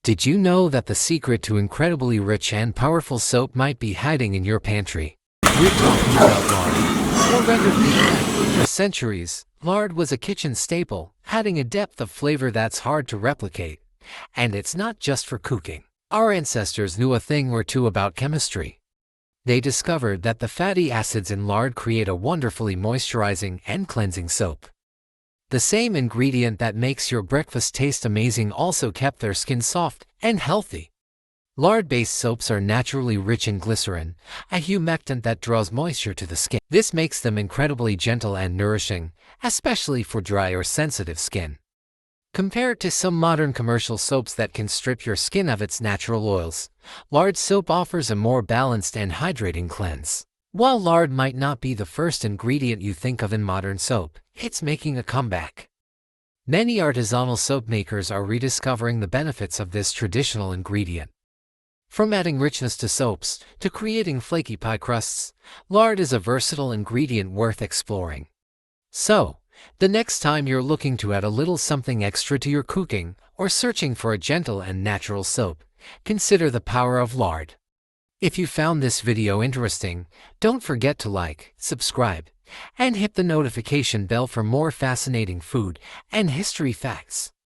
Did you know that the secret to incredibly rich and powerful soap might be hiding in your pantry? We're talking about lard. Or rather, for centuries, lard was a kitchen staple, adding a depth of flavor that's hard to replicate. And it's not just for cooking. Our ancestors knew a thing or two about chemistry. They discovered that the fatty acids in lard create a wonderfully moisturizing and cleansing soap. The same ingredient that makes your breakfast taste amazing also kept their skin soft and healthy. Lard-based soaps are naturally rich in glycerin, a humectant that draws moisture to the skin. This makes them incredibly gentle and nourishing, especially for dry or sensitive skin. Compared to some modern commercial soaps that can strip your skin of its natural oils, lard soap offers a more balanced and hydrating cleanse. While lard might not be the first ingredient you think of in modern soap, it's making a comeback. Many artisanal soap makers are rediscovering the benefits of this traditional ingredient. From adding richness to soaps to creating flaky pie crusts, lard is a versatile ingredient worth exploring. So, the next time you're looking to add a little something extra to your cooking or searching for a gentle and natural soap, consider the power of lard. If you found this video interesting, don't forget to like, subscribe, and hit the notification bell for more fascinating food and history facts.